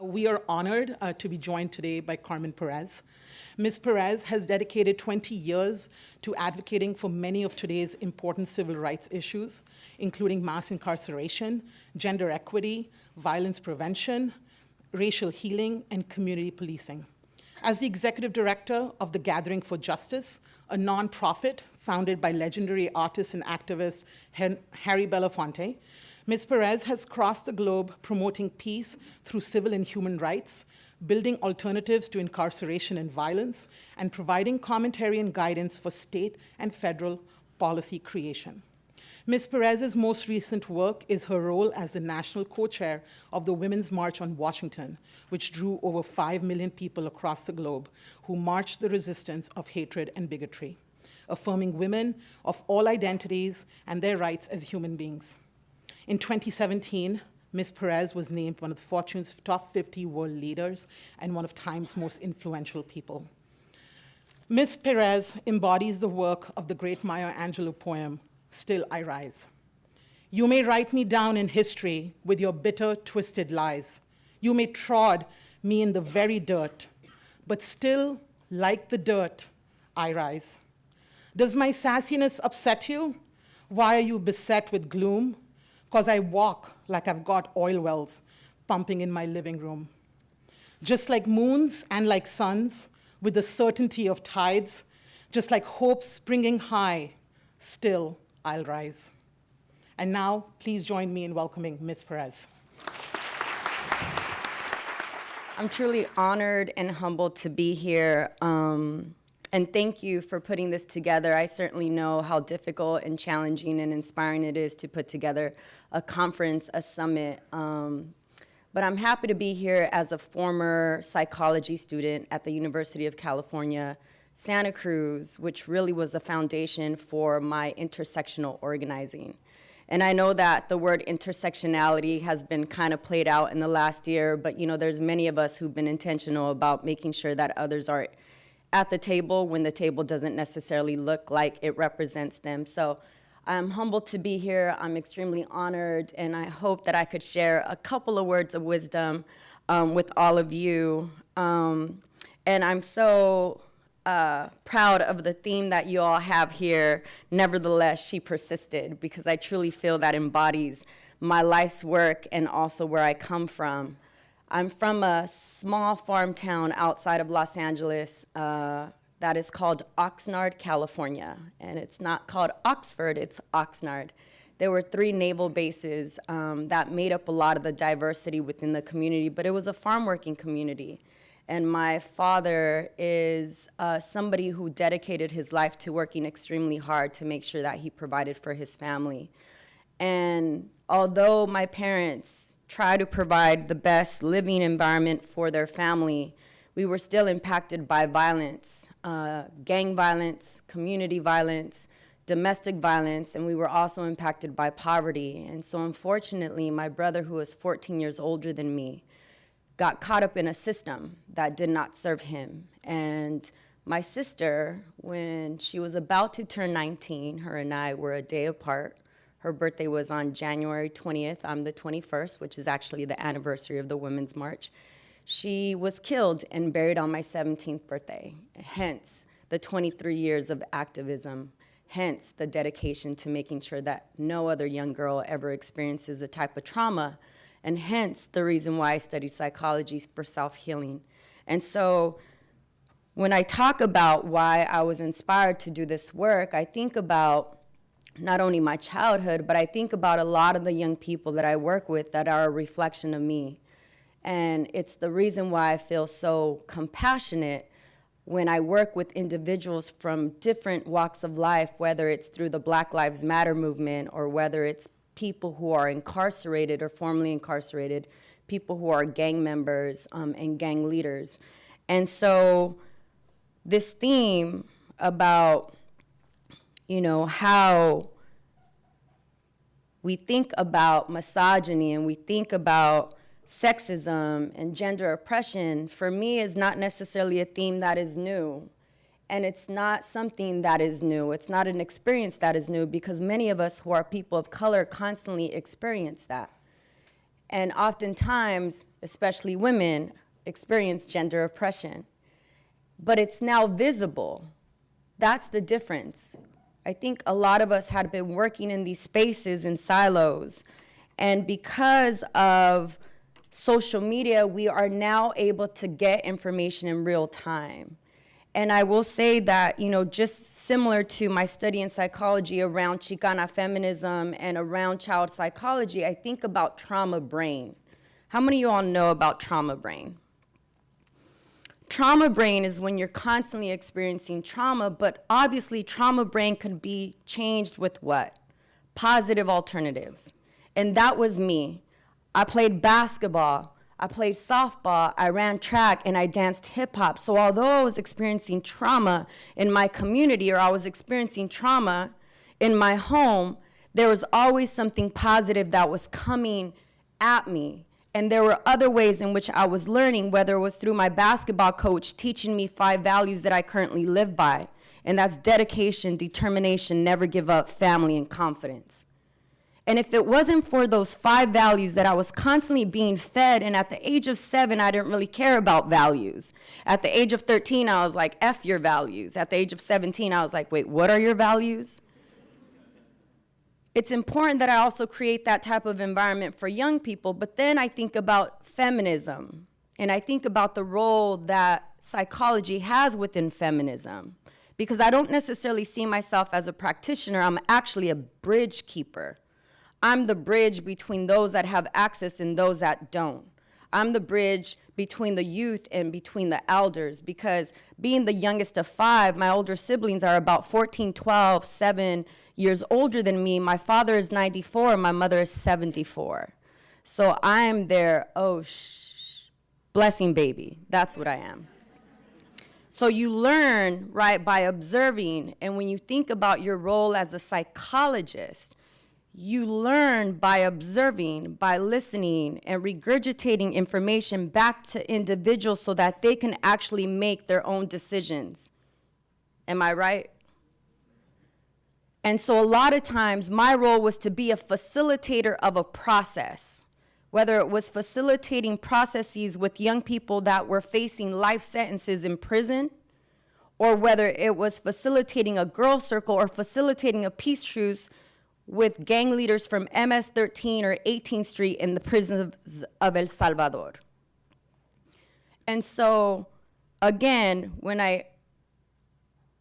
We are honored to be joined today by Carmen Perez. Ms. Perez has dedicated 20 years to advocating for many of today's important civil rights issues, including mass incarceration, gender equity, violence prevention, racial healing, and community policing. As the executive director of the Gathering for Justice, a nonprofit founded by legendary artist and activist Harry Belafonte, Ms. Perez has crossed the globe promoting peace through civil and human rights, building alternatives to incarceration and violence, and providing commentary and guidance for state and federal policy creation. Ms. Perez's most recent work is her role as the national co-chair of the Women's March on Washington, which drew over 5 million people across the globe who marched the resistance of hatred and bigotry, affirming women of all identities and their rights as human beings. In 2017, Ms. Perez was named one of Fortune's top 50 world leaders and one of Time's most influential people. Ms. Perez embodies the work of the great Maya Angelou poem, Still I Rise. You may write me down in history with your bitter, twisted lies. You may trod me in the very dirt, but still, like the dirt, I rise. Does my sassiness upset you? Why are you beset with gloom? 'Cause I walk like I've got oil wells pumping in my living room. Just like moons and like suns, with the certainty of tides, just like hope springing high, still I'll rise. And now, please join me in welcoming Ms. Perez. I'm truly honored and humbled to be here. And thank you for putting this together. I certainly know how difficult and challenging and inspiring it is to put together a conference, a summit. But I'm happy to be here as a former psychology student at the University of California, Santa Cruz, which really was the foundation for my intersectional organizing. And I know that the word intersectionality has been kind of played out in the last year, but there's many of us who've been intentional about making sure that others are at the table when the table doesn't necessarily look like it represents them. So I'm humbled to be here. I'm extremely honored, and I hope that I could share a couple of words of wisdom with all of you. And I'm so proud of the theme that you all have here, nevertheless, she persisted, because I truly feel that embodies my life's work and also where I come from. I'm from a small farm town outside of Los Angeles that is called Oxnard, California. And it's not called Oxford, it's Oxnard. There were 3 naval bases that made up a lot of the diversity within the community, but it was a farm working community. And my father is somebody who dedicated his life to working extremely hard to make sure that he provided for his family. And although my parents tried to provide the best living environment for their family, we were still impacted by violence, gang violence, community violence, domestic violence, and we were also impacted by poverty. And so unfortunately, my brother, who was 14 years older than me, got caught up in a system that did not serve him. And my sister, when she was about to turn 19, her and I were a day apart. Her birthday was on January 20th. I'm the 21st, which is actually the anniversary of the Women's March. She was killed and buried on my 17th birthday, hence the 23 years of activism, hence the dedication to making sure that no other young girl ever experiences a type of trauma, and hence the reason why I studied psychology for self-healing. And so when I talk about why I was inspired to do this work, I think about not only my childhood, but I think about a lot of the young people that I work with that are a reflection of me. And it's the reason why I feel so compassionate when I work with individuals from different walks of life, whether it's through the Black Lives Matter movement or whether it's people who are incarcerated or formerly incarcerated, people who are gang members and gang leaders. And so this theme about how we think about misogyny and we think about sexism and gender oppression, for me, is not necessarily a theme that is new. And it's not something that is new. It's not an experience that is new, because many of us who are people of color constantly experience that. And oftentimes, especially women, experience gender oppression. But it's now visible. That's the difference. I think a lot of us had been working in these spaces in silos. And because of social media, we are now able to get information in real time. And I will say that, just similar to my study in psychology around Chicana feminism and around child psychology, I think about trauma brain. How many of you all know about trauma brain? Trauma brain is when you're constantly experiencing trauma, but obviously trauma brain could be changed with what? Positive alternatives. And that was me. I played basketball, I played softball, I ran track, and I danced hip hop. So although I was experiencing trauma in my community, or I was experiencing trauma in my home, there was always something positive that was coming at me. And there were other ways in which I was learning, whether it was through my basketball coach teaching me 5 values that I currently live by. And that's dedication, determination, never give up, family, and confidence. And if it wasn't for those 5 values that I was constantly being fed, and at the age of 7, I didn't really care about values. At the age of 13, I was like, F your values. At the age of 17, I was like, wait, what are your values? It's important that I also create that type of environment for young people, but then I think about feminism, and I think about the role that psychology has within feminism, because I don't necessarily see myself as a practitioner. I'm actually a bridge keeper. I'm the bridge between those that have access and those that don't. I'm the bridge between the youth and between the elders, because being the youngest of 5, my older siblings are about 14, 12, 7 years older than me. My father is 94, my mother is 74. So I'm their, blessing baby. That's what I am. So you learn, right, by observing, and when you think about your role as a psychologist, you learn by observing, by listening, and regurgitating information back to individuals so that they can actually make their own decisions. Am I right? And so a lot of times, my role was to be a facilitator of a process, whether it was facilitating processes with young people that were facing life sentences in prison, or whether it was facilitating a girl circle or facilitating a peace truce with gang leaders from MS-13 or 18th Street in the prisons of El Salvador. And so, again, when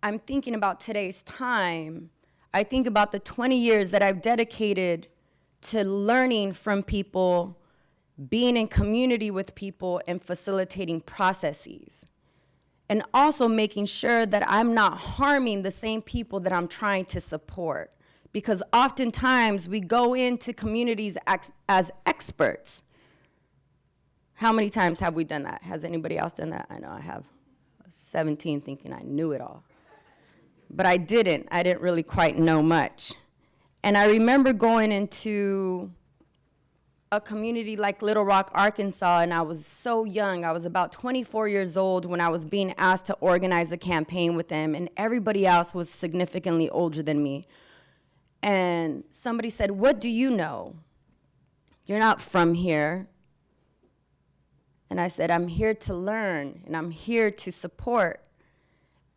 I'm thinking about today's time, I think about the 20 years that I've dedicated to learning from people, being in community with people, and facilitating processes. And also making sure that I'm not harming the same people that I'm trying to support. Because oftentimes we go into communities as experts. How many times have we done that? Has anybody else done that? I know I have. I was 17 thinking I knew it all. But I didn't. I didn't really quite know much. And I remember going into a community like Little Rock, Arkansas, and I was so young. I was about 24 years old when I was being asked to organize a campaign with them, and everybody else was significantly older than me. And somebody said, "What do you know? You're not from here." And I said, "I'm here to learn, and I'm here to support."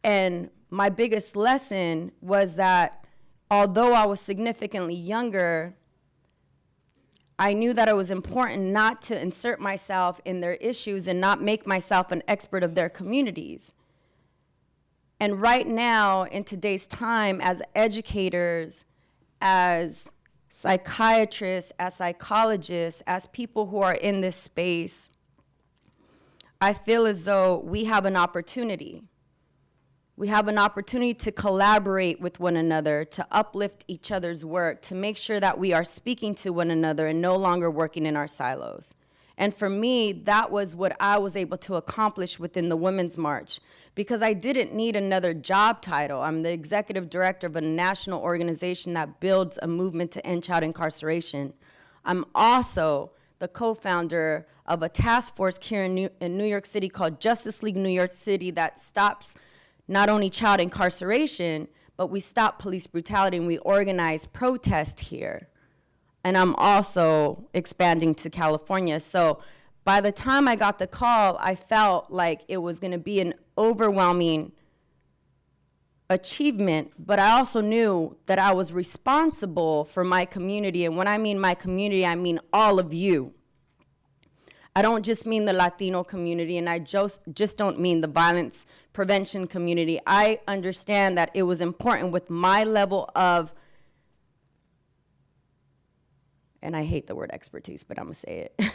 And my biggest lesson was that although I was significantly younger, I knew that it was important not to insert myself in their issues and not make myself an expert of their communities. And right now, in today's time, as educators, as psychiatrists, as psychologists, as people who are in this space, I feel as though we have an opportunity. We have an opportunity to collaborate with one another, to uplift each other's work, to make sure that we are speaking to one another and no longer working in our silos. And for me, that was what I was able to accomplish within the Women's March, because I didn't need another job title. I'm the executive director of a national organization that builds a movement to end child incarceration. I'm also the co-founder of a task force here in New York City called Justice League New York City that stops not only child incarceration, but we stop police brutality and we organize protest here. and I'm also expanding to California. So by the time I got the call, I felt like it was going to be an overwhelming achievement, but I also knew that I was responsible for my community. And when I mean my community, I mean all of you. I don't just mean the Latino community, and I just don't mean the violence prevention community. I understand that it was important with my level of, and I hate the word expertise, but I'm gonna say it.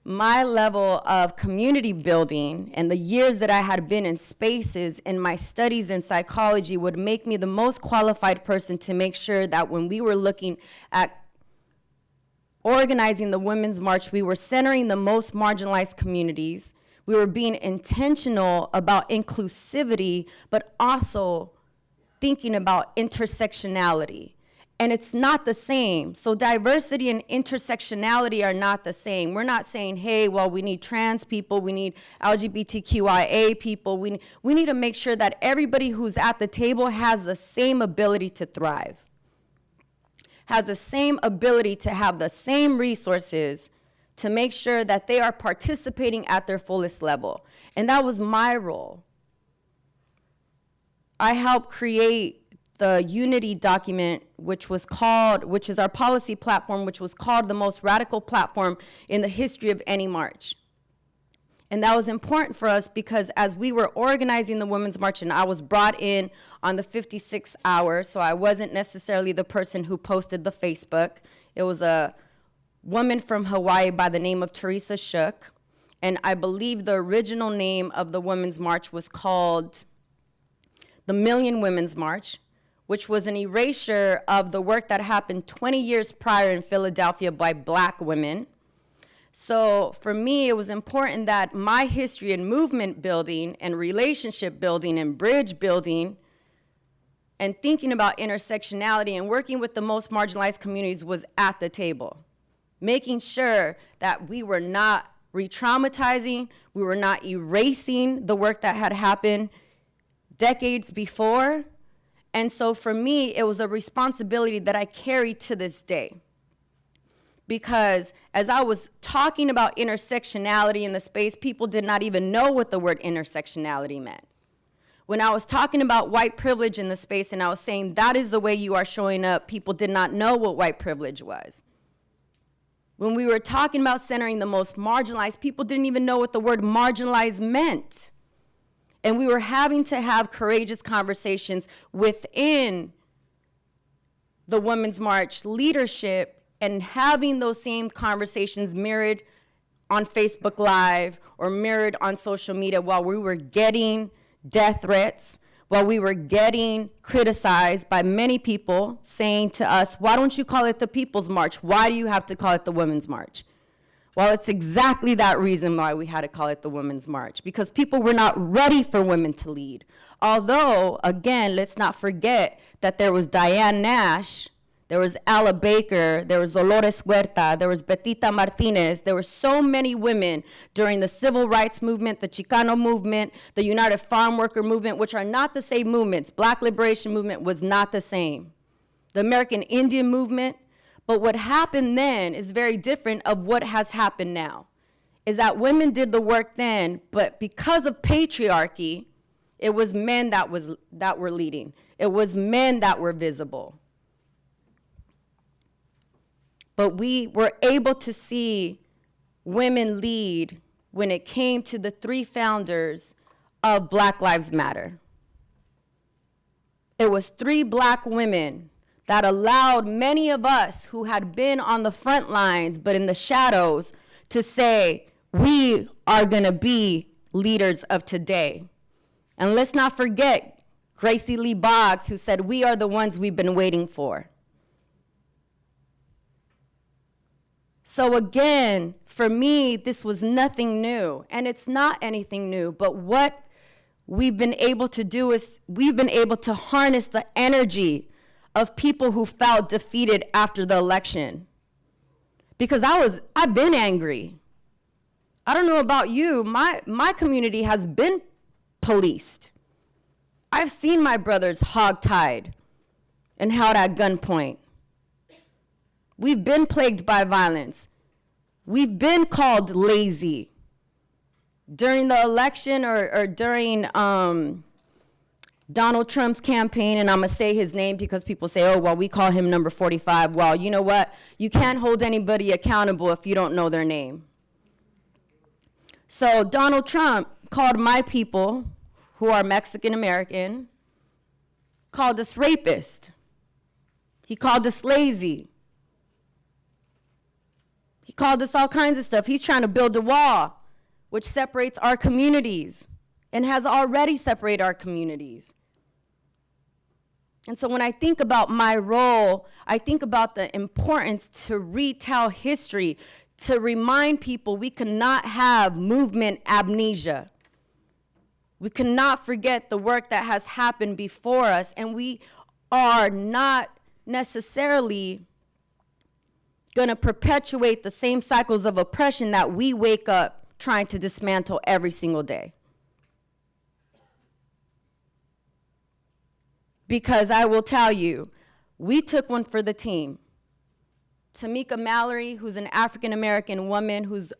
My level of community building and the years that I had been in spaces and my studies in psychology would make me the most qualified person to make sure that when we were looking at organizing the Women's March, we were centering the most marginalized communities. We were being intentional about inclusivity, but also thinking about intersectionality. And it's not the same. So diversity and intersectionality are not the same. We're not saying, hey, well, we need trans people, we need LGBTQIA people. We need to make sure that everybody who's at the table has the same ability to thrive, has the same ability to have the same resources to make sure that they are participating at their fullest level. And that was my role. I helped create the unity document, which is our policy platform, which was called the most radical platform in the history of any march. And that was important for us because as we were organizing the Women's March, and I was brought in on the 56th hour, so I wasn't necessarily the person who posted the Facebook. It was a woman from Hawaii by the name of Teresa Shook, and I believe the original name of the Women's March was called the Million Women's March, which was an erasure of the work that happened 20 years prior in Philadelphia by Black women. So for me, it was important that my history in movement building and relationship building and bridge building and thinking about intersectionality and working with the most marginalized communities was at the table, making sure that we were not re-traumatizing, we were not erasing the work that had happened decades before. And so for me, it was a responsibility that I carry to this day. Because as I was talking about intersectionality in the space, people did not even know what the word intersectionality meant. When I was talking about white privilege in the space and I was saying that is the way you are showing up, people did not know what white privilege was. When we were talking about centering the most marginalized, people didn't even know what the word marginalized meant. And we were having to have courageous conversations within the Women's March leadership and having those same conversations mirrored on Facebook Live or mirrored on social media while we were getting death threats, while we were getting criticized by many people saying to us, why don't you call it the People's March? Why do you have to call it the Women's March? Well, it's exactly that reason why we had to call it the Women's March, because people were not ready for women to lead. Although, again, let's not forget that there was Diane Nash, there was Alla Baker, there was Dolores Huerta, there was Betita Martinez. There were so many women during the civil rights movement, the Chicano movement, the United Farm Worker movement, which are not the same movements. Black Liberation Movement was not the same. The American Indian movement. But what happened then is very different of what has happened now, is that women did the work then, but because of patriarchy, it was men that were leading. It was men that were visible. But we were able to see women lead when it came to the 3 founders of Black Lives Matter. It was 3 Black women that allowed many of us who had been on the front lines but in the shadows to say, we are gonna be leaders of today. And let's not forget Gracie Lee Boggs, who said, we are the ones we've been waiting for. So again, for me, this was nothing new, and it's not anything new, but what we've been able to do is we've been able to harness the energy of people who felt defeated after the election. Because I've been angry. I don't know about you, my community has been policed. I've seen my brothers hogtied and held at gunpoint. We've been plagued by violence. We've been called lazy. During the election or during Donald Trump's campaign, and I'm going to say his name because people say, oh, well, we call him number 45. Well, you know what? You can't hold anybody accountable if you don't know their name. So Donald Trump called my people, who are Mexican American, called us rapist. He called us lazy. He called us all kinds of stuff. He's trying to build a wall which separates our communities and has already separated our communities. And so when I think about my role, I think about the importance to retell history, to remind people we cannot have movement amnesia. We cannot forget the work that has happened before us, and we are not necessarily going to perpetuate the same cycles of oppression that we wake up trying to dismantle every single day. Because I will tell you, we took one for the team. Tamika Mallory, who's an African-American woman, who's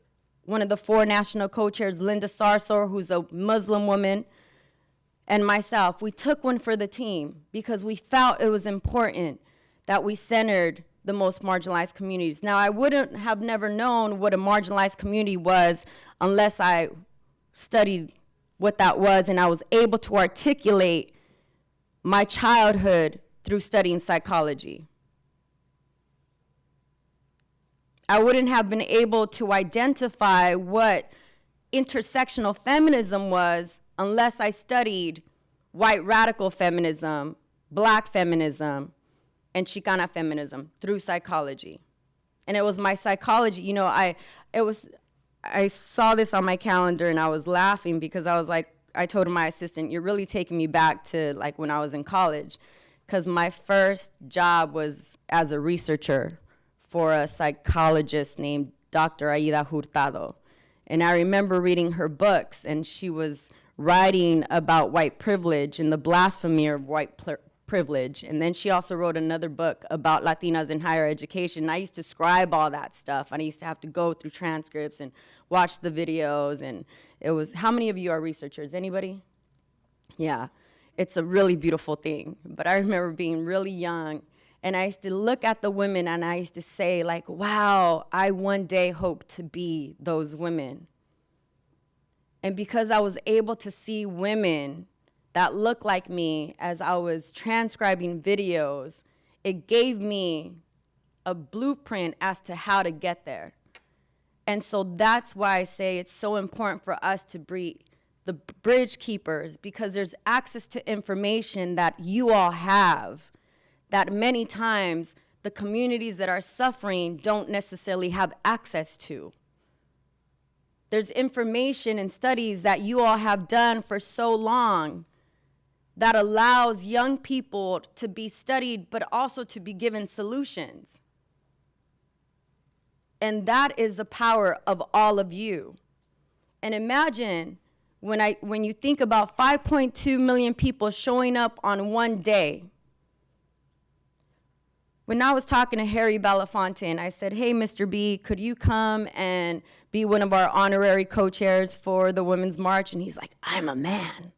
one of the 4 national co-chairs, Linda Sarsour, who's a Muslim woman, and myself, we took one for the team because we felt it was important that we centered the most marginalized communities. Now, I wouldn't have never known what a marginalized community was unless I studied what that was and I was able to articulate my childhood through studying psychology. I wouldn't have been able to identify what intersectional feminism was unless I studied white radical feminism, black feminism, and Chicana feminism through psychology. And it was my psychology, you know, I saw this on my calendar and I was laughing because I was like, I told my assistant, you're really taking me back to like when I was in college, because my first job was as a researcher for a psychologist named Dr. Aida Hurtado. And I remember reading her books, and she was writing about white privilege and the blasphemy of white privilege. And then she also wrote another book about Latinas in higher education. And I used to scribe all that stuff, and I used to have to go through transcripts and watch the videos. And it was, how many of you are researchers? Anybody? Yeah, it's a really beautiful thing. But I remember being really young, and I used to look at the women and I used to say, like, wow, I one day hope to be those women. And because I was able to see women that looked like me as I was transcribing videos, it gave me a blueprint as to how to get there. And so that's why I say it's so important for us to be the bridge keepers, because there's access to information that you all have that many times the communities that are suffering don't necessarily have access to. There's information and studies that you all have done for so long that allows young people to be studied, but also to be given solutions. And that is the power of all of you. And imagine when you think about 5.2 million people showing up on one day. When I was talking to Harry Belafonte, I said, hey, Mr. B, could you come and be one of our honorary co-chairs for the Women's March? And he's like, I'm a man.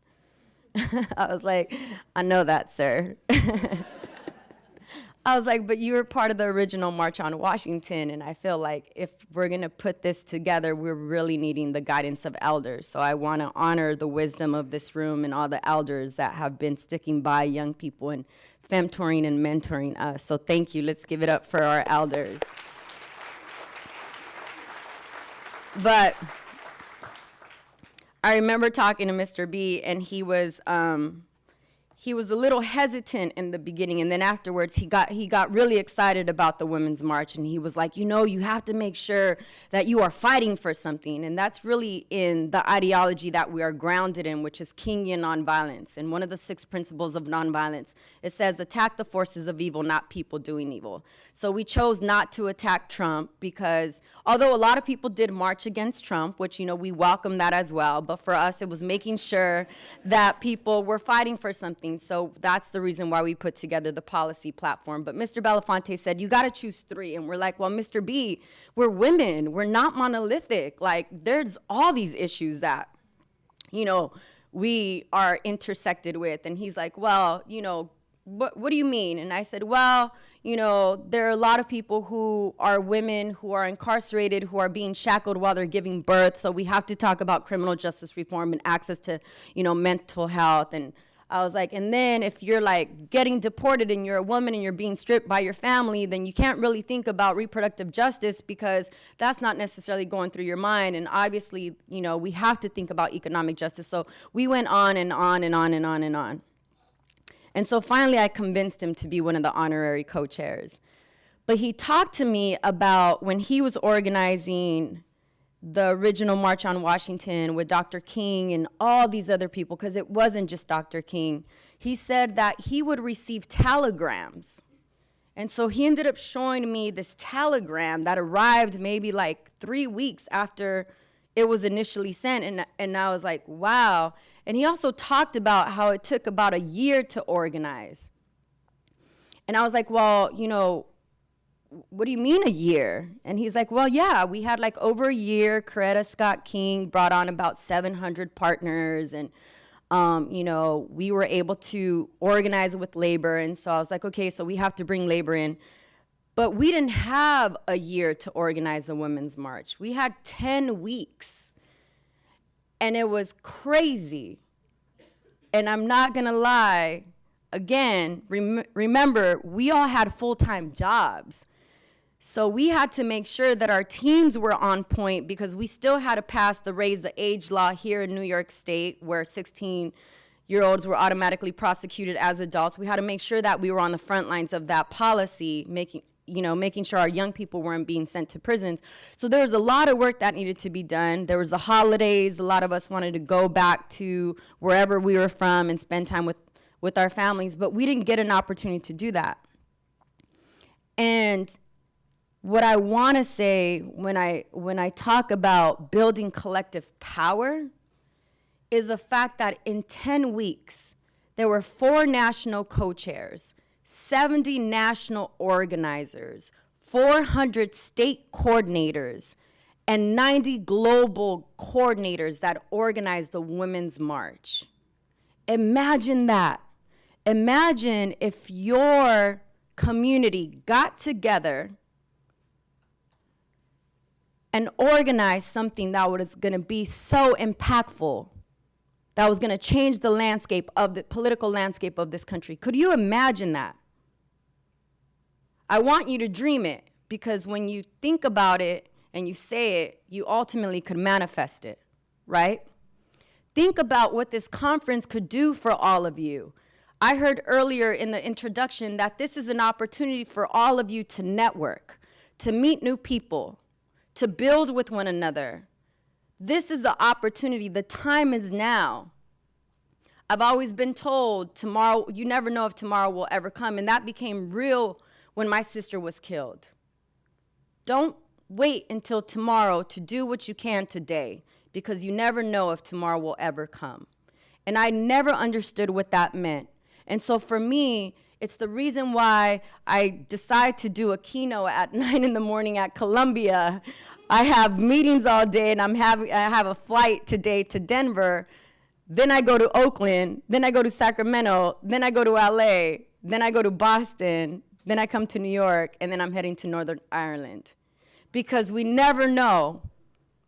I was like, I know that, sir. I was like, but you were part of the original March on Washington, and I feel like if we're going to put this together, we're really needing the guidance of elders. So I want to honor the wisdom of this room and all the elders that have been sticking by young people and femtoring and mentoring us. So thank you. Let's give it up for our elders. But I remember talking to Mr. B, and he was a little hesitant in the beginning, and then afterwards he got really excited about the Women's March, and he was like, you know, you have to make sure that you are fighting for something, and that's really in the ideology that we are grounded in, which is Kingian nonviolence. And one of the 6 principles of nonviolence It says attack the forces of evil, not people doing evil. So we chose not to attack Trump because although a lot of people did march against Trump, which, we welcome that as well, but for us it was making sure that people were fighting for something. So that's the reason why we put together the policy platform. But Mr. Belafonte said, you got to choose 3. And we're like, well, Mr. B, we're women. We're not monolithic. Like, there's all these issues that, we are intersected with. And he's like, well, what do you mean? And I said, well, there are a lot of people who are women who are incarcerated, who are being shackled while they're giving birth. So we have to talk about criminal justice reform and access to, mental health. And I was like, and then if you're like getting deported and you're a woman and you're being stripped by your family, then you can't really think about reproductive justice because that's not necessarily going through your mind. And obviously, we have to think about economic justice. So we went on and on and on and on and on. And so finally, I convinced him to be one of the honorary co-chairs. But he talked to me about when he was organizing the original March on Washington with Dr. King and all these other people, because it wasn't just Dr. King. He said that he would receive telegrams. And so he ended up showing me this telegram that arrived maybe like 3 weeks after it was initially sent. And I was like, wow. And he also talked about how it took about a year to organize. And I was like, well, what do you mean a year? And he's like, well, yeah, we had like over a year. Coretta Scott King brought on about 700 partners. And, we were able to organize with labor. And so I was like, okay, so we have to bring labor in. But we didn't have a year to organize the Women's March. We had 10 weeks. And it was crazy. And I'm not going to lie. Again, remember, we all had full-time jobs. So we had to make sure that our teams were on point because we still had to pass the raise the age law here in New York State where 16-year-olds were automatically prosecuted as adults. We had to make sure that we were on the front lines of that policy, making sure our young people weren't being sent to prisons. So there was a lot of work that needed to be done. There was the holidays. A lot of us wanted to go back to wherever we were from and spend time with our families, but we didn't get an opportunity to do that. And what I want to say when I talk about building collective power is the fact that in 10 weeks, there were 4 national co-chairs, 70 national organizers, 400 state coordinators, and 90 global coordinators that organized the Women's March. Imagine that. Imagine if your community got together and organized something that was going to be so impactful, that was going to change the landscape of the political landscape of this country. Could you imagine that? I want you to dream it, because when you think about it and you say it, you ultimately could manifest it, right? Think about what this conference could do for all of you. I heard earlier in the introduction that this is an opportunity for all of you to network, to meet new people, to build with one another. This is the opportunity. The time is now. I've always been told tomorrow, you never know if tomorrow will ever come, and that became real when my sister was killed. Don't wait until tomorrow to do what you can today, because you never know if tomorrow will ever come. And I never understood what that meant. And so for me, it's the reason why I decide to do a keynote at 9 in the morning at Columbia. I have meetings all day, and I have a flight today to Denver. Then I go to Oakland. Then I go to Sacramento. Then I go to LA. Then I go to Boston. Then I come to New York, and then I'm heading to Northern Ireland. Because we never know.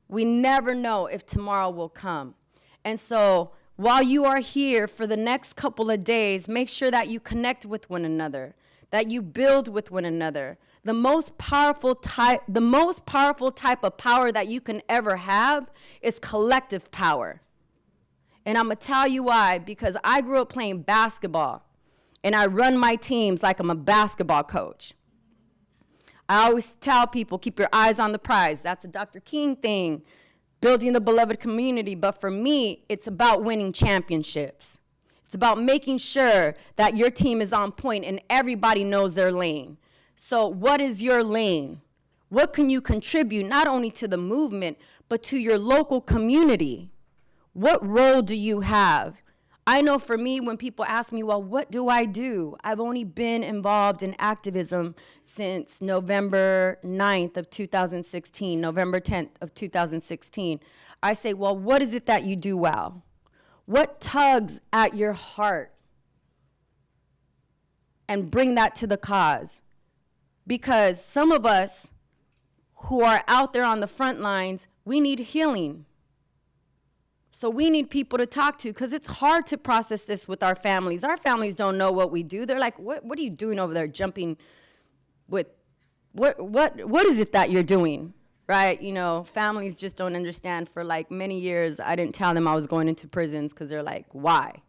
We never know if tomorrow will come. And so while you are here for the next couple of days, make sure that you connect with one another, that you build with one another. The most powerful type of power that you can ever have is collective power. And I'm going to tell you why, because I grew up playing basketball, and I run my teams like I'm a basketball coach. I always tell people, keep your eyes on the prize. That's a Dr. King thing, building the beloved community. But for me, it's about winning championships. It's about making sure that your team is on point and everybody knows their lane. So what is your lane? What can you contribute not only to the movement, but to your local community? What role do you have? I know for me, when people ask me, well, what do I do? I've only been involved in activism since November 9th of 2016, November 10th of 2016. I say, well, what is it that you do well? What tugs at your heart? And bring that to the cause. Because some of us who are out there on the front lines, we need healing. So we need people to talk to, because it's hard to process this with our families. Our families don't know what we do. They're like, what are you doing over there jumping with, what is it that you're doing, right? You know, families just don't understand. For like many years, I didn't tell them I was going into prisons, because they're like, why?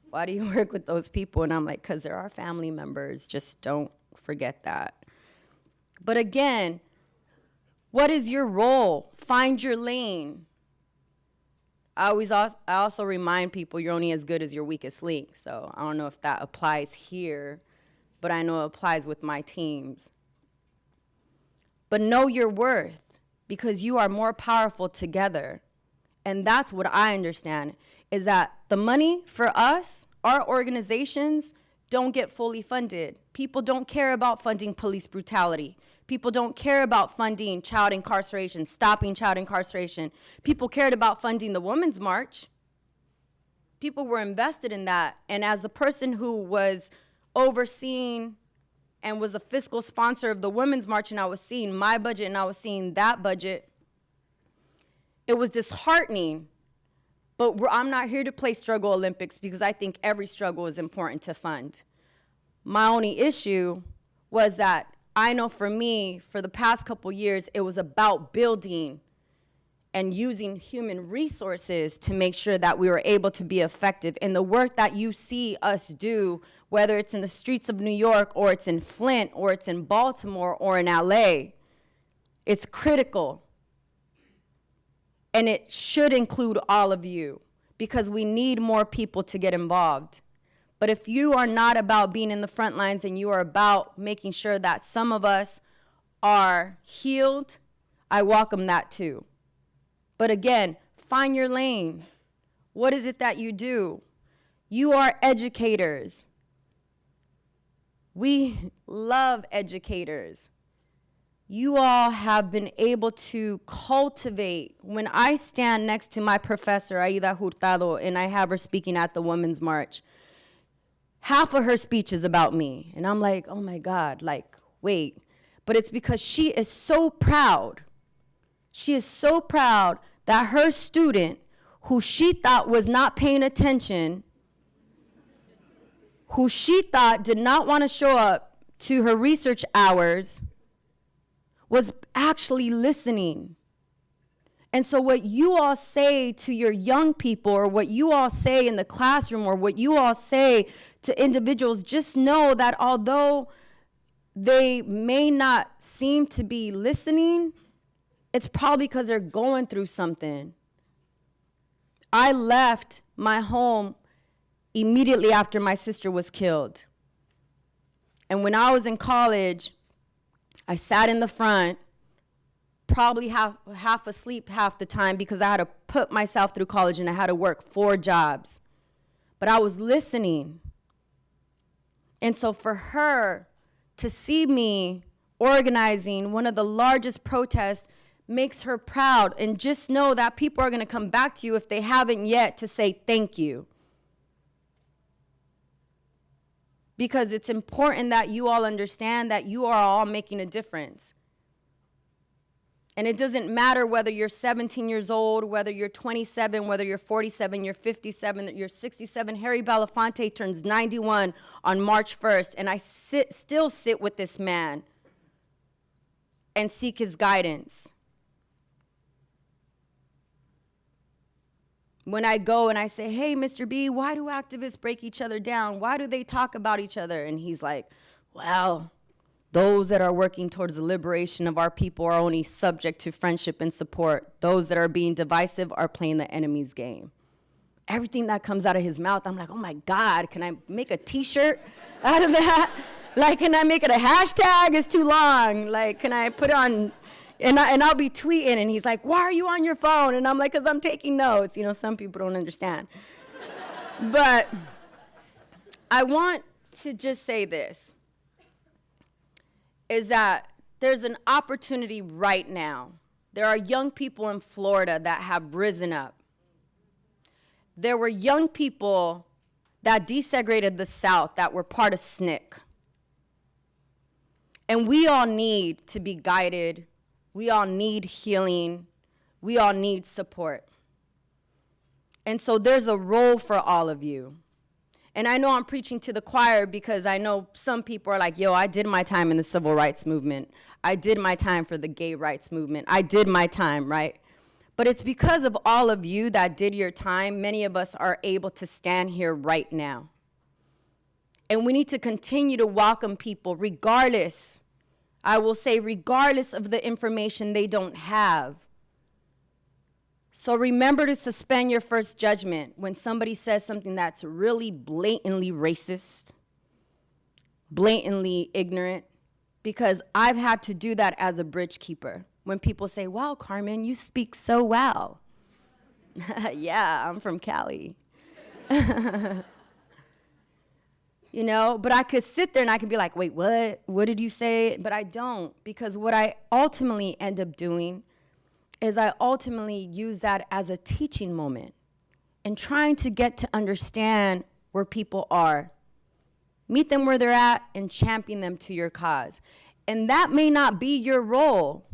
Why do you work with those people? And I'm like, because they're our family members. Just don't forget that. But again, what is your role? Find your lane. I also remind people you're only as good as your weakest link. So I don't know if that applies here, but I know it applies with my teams. But know your worth, because you are more powerful together. And that's what I understand, is that the money for us, our organizations, don't get fully funded. People don't care about funding police brutality. People don't care about funding child incarceration, stopping child incarceration. People cared about funding the Women's March. People were invested in that. And as the person who was overseeing and was a fiscal sponsor of the Women's March, and I was seeing my budget and I was seeing that budget, it was disheartening. But I'm not here to play struggle Olympics, because I think every struggle is important to fund. My only issue was that I know for me, for the past couple years, it was about building and using human resources to make sure that we were able to be effective. And the work that you see us do, whether it's in the streets of New York, or it's in Flint, or it's in Baltimore, or in LA, it's critical. And it should include all of you, because we need more people to get involved. But if you are not about being in the front lines, and you are about making sure that some of us are healed, I welcome that too. But again, find your lane. What is it that you do? You are educators. We love educators. You all have been able to cultivate. When I stand next to my professor, Aida Hurtado, and I have her speaking at the Women's March, half of her speech is about me. And I'm like, oh my God, like, wait. But it's because she is so proud. She is so proud that her student, who she thought was not paying attention, who she thought did not want to show up to her research hours, was actually listening. And so what you all say to your young people, or what you all say in the classroom, or what you all say to individuals, just know that although they may not seem to be listening, it's probably because they're going through something. I left my home immediately after my sister was killed. And when I was in college, I sat in the front, probably half asleep half the time, because I had to put myself through college and I had to work 4 jobs. But I was listening. And so for her to see me organizing one of the largest protests makes her proud. And just know that people are going to come back to you, if they haven't yet, to say thank you. Because it's important that you all understand that you are all making a difference. And it doesn't matter whether you're 17 years old, whether you're 27, whether you're 47, you're 57, you're 67. Harry Belafonte turns 91 on March 1st, and I still sit with this man and seek his guidance. When I go and I say, hey, Mr. B, why do activists break each other down? Why do they talk about each other? And he's like, well, those that are working towards the liberation of our people are only subject to friendship and support. Those that are being divisive are playing the enemy's game. everything that comes out of his mouth, I'm like, oh my God, can I make a t-shirt out of that? Like, can I make it a hashtag? It's too long. Like, can I put it on, and I'll be tweeting, and he's like, why are you on your phone? And I'm like, because I'm taking notes. You know, some people don't understand. But I want to just say this, is that there's an opportunity right now. There are young people in Florida that have risen up. There were young people that desegregated the South that were part of SNCC. And we all need to be guided. We all need healing. We all need support. And so there's a role for all of you. And I know I'm preaching to the choir because I know some people are like, yo, I did my time in the civil rights movement. I did my time for the gay rights movement. I did my time, right? But it's because of all of you that did your time, many of us are able to stand here right now. And we need to continue to welcome people regardless, I will say regardless of the information they don't have. So remember to suspend your first judgment when somebody says something that's really blatantly racist, blatantly ignorant, because I've had to do that as a bridge keeper. When people say, wow, Carmen, you speak so well. Yeah, I'm from Cali. You know, but I could sit there and I could be like, wait, what? What did you say? But I don't, because what I ultimately end up doing is I ultimately use that as a teaching moment and trying to get to understand where people are. Meet them where they're at and champion them to your cause. And that may not be your role.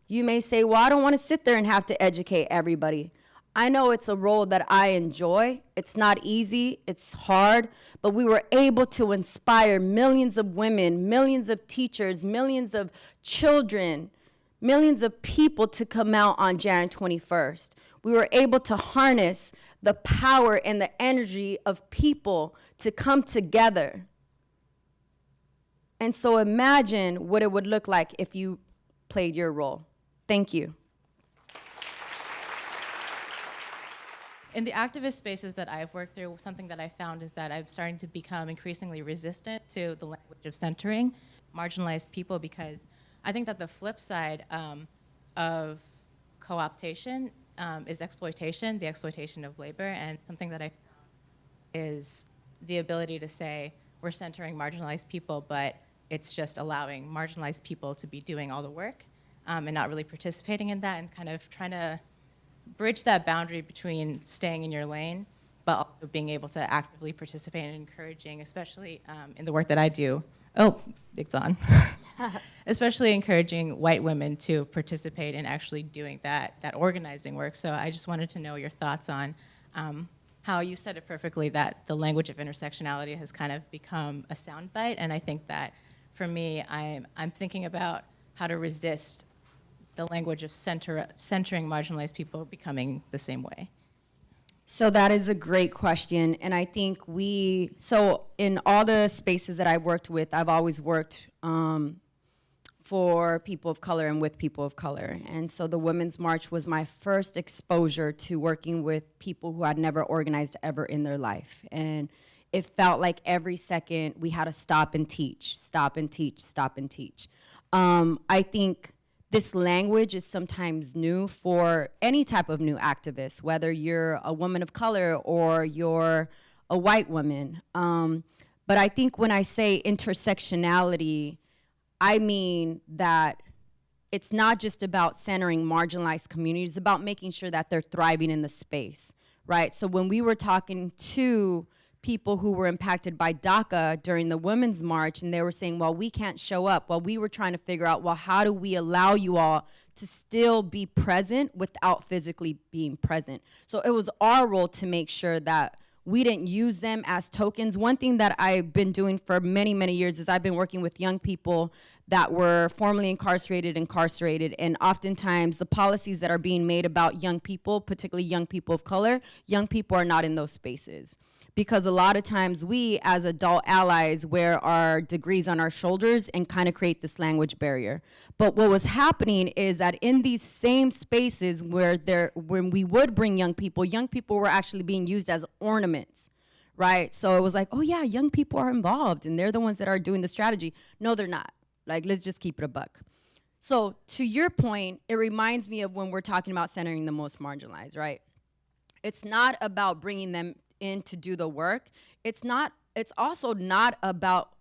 You may say, well, I don't want to sit there and have to educate everybody. I know it's a role that I enjoy. It's not easy, it's hard, but we were able to inspire millions of women, millions of teachers, millions of children, millions of people to come out on January 21st. We were able to harness the power and the energy of people to come together. And so imagine what it would look like if you played your role. Thank you. In the activist spaces that I've worked through, something that I found is that I'm starting to become increasingly resistant to the language of centering marginalized people, because I think that the flip side of co-optation is exploitation, the exploitation of labor, and something that I found is the ability to say we're centering marginalized people, but it's just allowing marginalized people to be doing all the work and not really participating in that, and kind of trying to bridge that boundary between staying in your lane, but also being able to actively participate and encouraging, especially in the work that I do. Oh, it's on. Especially encouraging white women to participate in actually doing that organizing work. So I just wanted to know your thoughts on how you said it perfectly, that the language of intersectionality has kind of become a soundbite. And I think that for me, I'm thinking about how to resist the language of centering marginalized people becoming the same way. So that is a great question. And I think so in all the spaces that I've worked with, I've always worked for people of color and with people of color. And so the Women's March was my first exposure to working with people who had never organized ever in their life. And it felt like every second we had to stop and teach, stop and teach, stop and teach. I think this language is sometimes new for any type of new activist, whether you're a woman of color or you're a white woman. But I think when I say intersectionality, I mean that it's not just about centering marginalized communities, it's about making sure that they're thriving in the space, right? So when we were talking to people who were impacted by DACA during the Women's March, and they were saying, well, we can't show up. Well, we were trying to figure out, well, how do we allow you all to still be present without physically being present? So it was our role to make sure that we didn't use them as tokens. One thing that I've been doing for many, many years is I've been working with young people that were formerly incarcerated, and oftentimes the policies that are being made about young people, particularly young people of color, young people are not in those spaces. because a lot of times we as adult allies wear our degrees on our shoulders and kind of create this language barrier. But what was happening is that in these same spaces when we would bring young people were actually being used as ornaments, right? So it was like, oh yeah, young people are involved and they're the ones that are doing the strategy. No, they're not. Like, let's just keep it a buck. So to your point, it reminds me of when we're talking about centering the most marginalized, right? It's not about bringing them in to do the work. It's also not about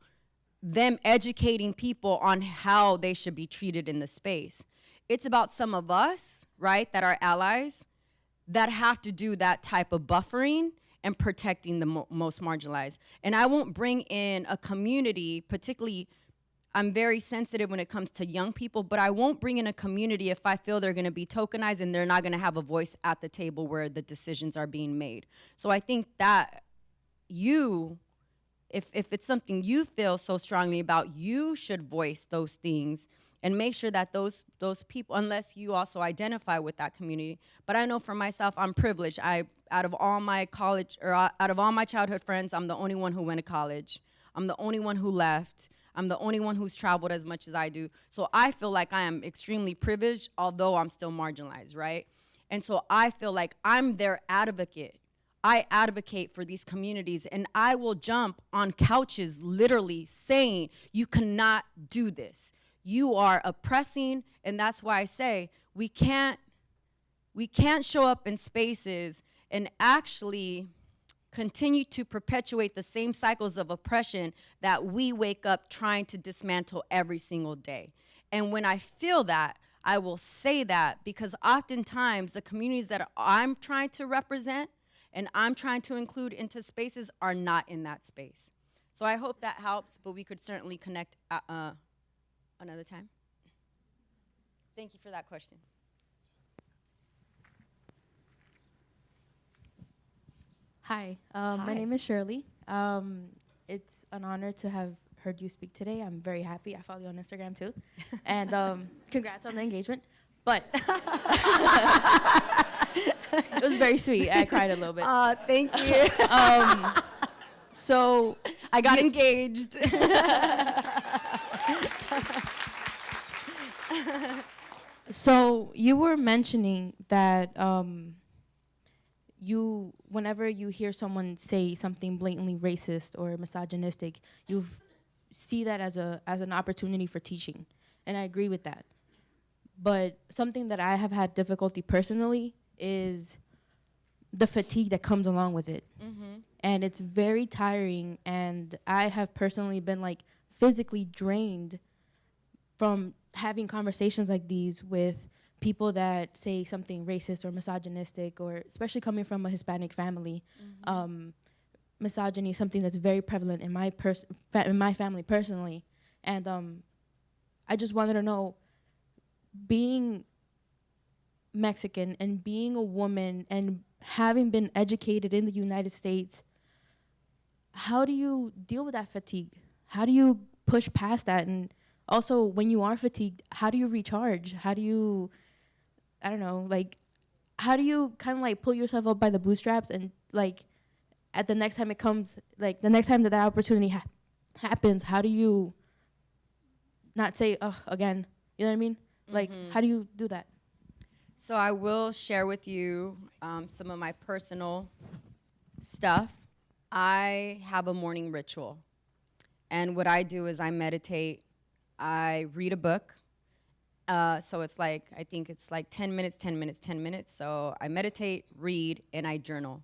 them educating people on how they should be treated in the space. It's about some of us, right, that are allies, that have to do that type of buffering and protecting the most marginalized. And I won't bring in a community, particularly, I'm very sensitive when it comes to young people, but I won't bring in a community if I feel they're gonna be tokenized and they're not gonna have a voice at the table where the decisions are being made. So I think that if it's something you feel so strongly about, you should voice those things and make sure that those people, unless you also identify with that community. But I know for myself, I'm privileged. Out of all my childhood friends, I'm the only one who went to college. I'm the only one who left. I'm the only one who's traveled as much as I do. So I feel like I am extremely privileged, although I'm still marginalized, right? And so I feel like I'm their advocate. I advocate for these communities, and I will jump on couches literally saying, you cannot do this. You are oppressing, and that's why I say we can't show up in spaces and actually continue to perpetuate the same cycles of oppression that we wake up trying to dismantle every single day. And when I feel that, I will say that, because oftentimes the communities that I'm trying to represent and I'm trying to include into spaces are not in that space. So I hope that helps, but we could certainly connect another time. Thank you for that question. Hi, my name is Shirley. It's an honor to have heard you speak today. I'm very happy. I follow you on Instagram too. And congrats on the engagement. But it was very sweet. I cried a little bit. Thank you. So I got engaged. So you were mentioning that whenever you hear someone say something blatantly racist or misogynistic, you see that as an opportunity for teaching, and I agree with that. But something that I have had difficulty personally is the fatigue that comes along with it. Mm-hmm. And it's very tiring, and I have personally been like physically drained from having conversations like these with people that say something racist or misogynistic, or especially coming from a Hispanic family. Mm-hmm. Misogyny is something that's very prevalent in my family personally. And I just wanted to know, being Mexican and being a woman and having been educated in the United States, how do you deal with that fatigue? How do you push past that? And also, when you are fatigued, how do you recharge? How do you, I don't know, like, how do you kind of like pull yourself up by the bootstraps and like at the next time it comes, like the next time that opportunity happens, how do you not say, oh, again, you know what I mean? Mm-hmm. Like, how do you do that? So I will share with you some of my personal stuff. I have a morning ritual. And what I do is I meditate. I read a book. So it's like, I think it's like 10 minutes, 10 minutes, 10 minutes. So I meditate, read, and I journal.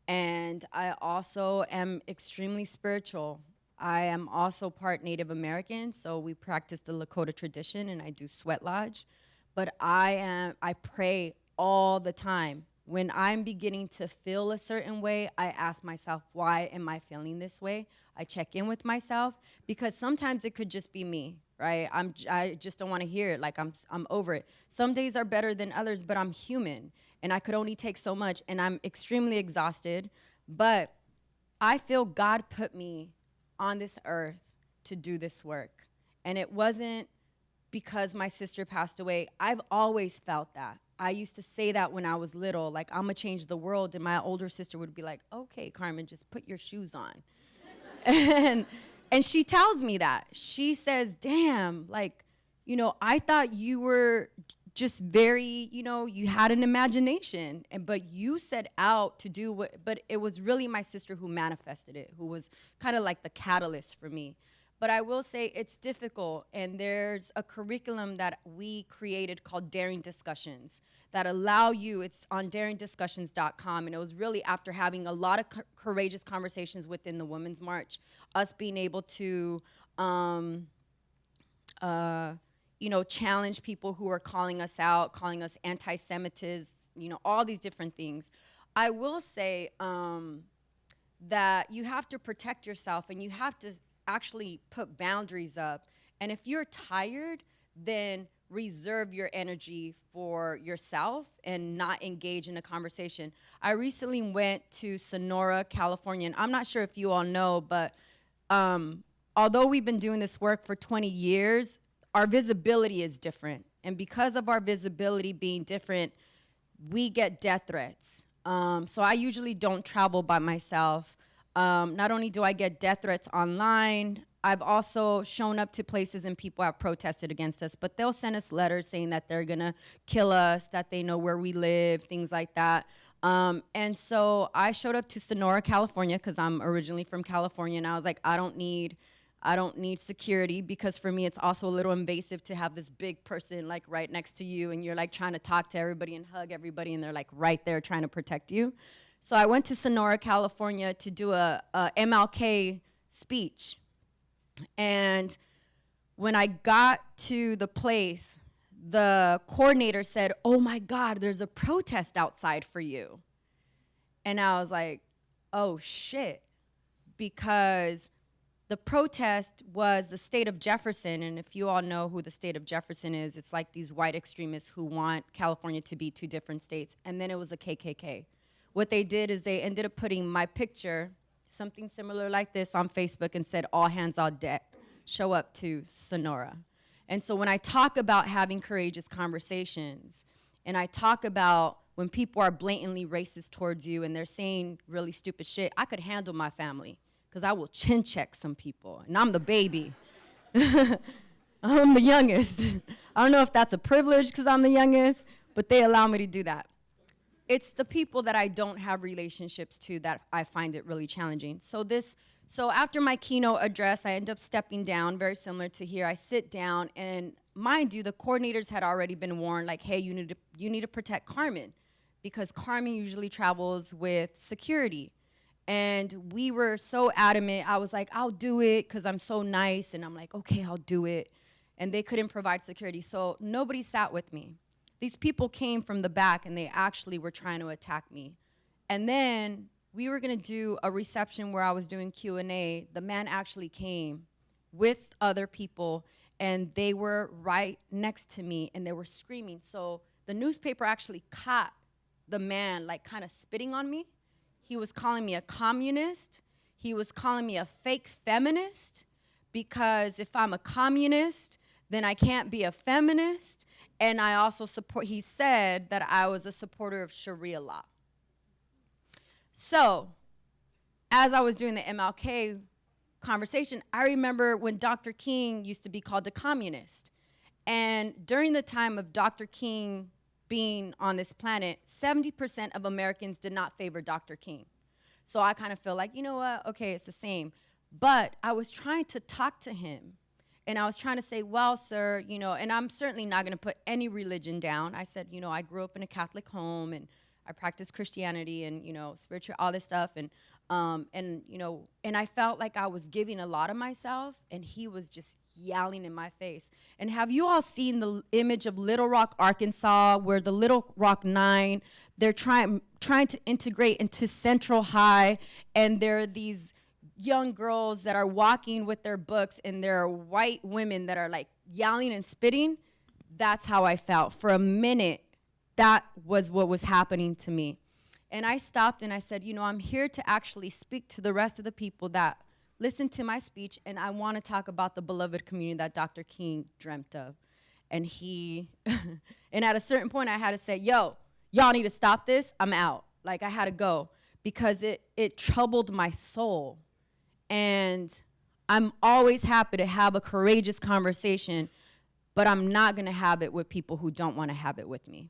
And I also am extremely spiritual. I am also part Native American, so we practice the Lakota tradition, and I do sweat lodge. But I pray all the time. When I'm beginning to feel a certain way, I ask myself, why am I feeling this way? I check in with myself, because sometimes it could just be me, right? I just don't want to hear it, like I'm over it. Some days are better than others, but I'm human, and I could only take so much, and I'm extremely exhausted. But I feel God put me on this earth to do this work. And it wasn't because my sister passed away. I've always felt that. I used to say that when I was little, like, I'm gonna change the world, and my older sister would be like, okay, Carmen, just put your shoes on. and she tells me that. She says, damn, like, you know, I thought you were just very, you know, you had an imagination, but you set out to do what, but it was really my sister who manifested it, who was kind of like the catalyst for me. But I will say it's difficult, and there's a curriculum that we created called Daring Discussions that allow you, it's on daringdiscussions.com, and it was really after having a lot of courageous conversations within the Women's March, us being able to, you know, challenge people who are calling us out, calling us anti-Semitism, you know, all these different things. I will say that you have to protect yourself, and you have to actually put boundaries up. And if you're tired, then reserve your energy for yourself and not engage in a conversation. I recently went to Sonora, California, and I'm not sure if you all know, but although we've been doing this work for 20 years, our visibility is different. And because of our visibility being different, we get death threats. So I usually don't travel by myself. Not only do I get death threats online, I've also shown up to places and people have protested against us, but they'll send us letters saying that they're gonna kill us, that they know where we live, things like that. And so I showed up to Sonora, California, because I'm originally from California, and I was like, I don't need security, because for me it's also a little invasive to have this big person like right next to you, and you're like trying to talk to everybody and hug everybody, and they're like right there trying to protect you. So I went to Sonora, California to do a MLK speech. And when I got to the place, the coordinator said, oh my God, there's a protest outside for you. And I was like, oh shit, because the protest was the state of Jefferson, and if you all know who the state of Jefferson is, it's like these white extremists who want California to be two different states, and then it was the KKK. What they did is they ended up putting my picture, something similar like this, on Facebook and said, all hands on deck, show up to Sonora. And so when I talk about having courageous conversations, and I talk about when people are blatantly racist towards you and they're saying really stupid shit, I could handle my family, because I will chin check some people, and I'm the baby. I'm the youngest. I don't know if that's a privilege because I'm the youngest, but they allow me to do that. It's the people that I don't have relationships to that I find it really challenging. So after my keynote address, I end up stepping down, very similar to here. I sit down, and mind you, the coordinators had already been warned, like, hey, you need to protect Carmen, because Carmen usually travels with security. And we were so adamant. I was like, I'll do it because I'm so nice. And I'm like, okay, I'll do it. And they couldn't provide security. So nobody sat with me. These people came from the back, and they actually were trying to attack me. And then we were going to do a reception where I was doing Q&A. The man actually came with other people, and they were right next to me, and they were screaming. So the newspaper actually caught the man, like, kind of spitting on me. He was calling me a communist. He was calling me a fake feminist, because if I'm a communist, then I can't be a feminist. And I also he said that I was a supporter of Sharia law. So as I was doing the MLK conversation, I remember when Dr. King used to be called a communist. And during the time of Dr. King being on this planet, 70% of Americans did not favor Dr. King. So I kind of feel like, you know what, okay, it's the same. But I was trying to talk to him, and I was trying to say, well, sir, you know, and I'm certainly not gonna put any religion down. I said, you know, I grew up in a Catholic home, and I practiced Christianity and, you know, spiritual, all this stuff. And you know, and I felt like I was giving a lot of myself, and he was just yelling in my face. And have you all seen the image of Little Rock, Arkansas, where the Little Rock 9, they're trying to integrate into Central High, and there are these young girls that are walking with their books, and there are white women that are like yelling and spitting? That's how I felt. For a minute, that was what was happening to me. And I stopped and I said, you know, I'm here to actually speak to the rest of the people that listen to my speech, and I want to talk about the beloved community that Dr. King dreamt of. And he, and at a certain point I had to say, yo, y'all need to stop this, I'm out. Like I had to go because it troubled my soul. And I'm always happy to have a courageous conversation, but I'm not gonna have it with people who don't wanna have it with me.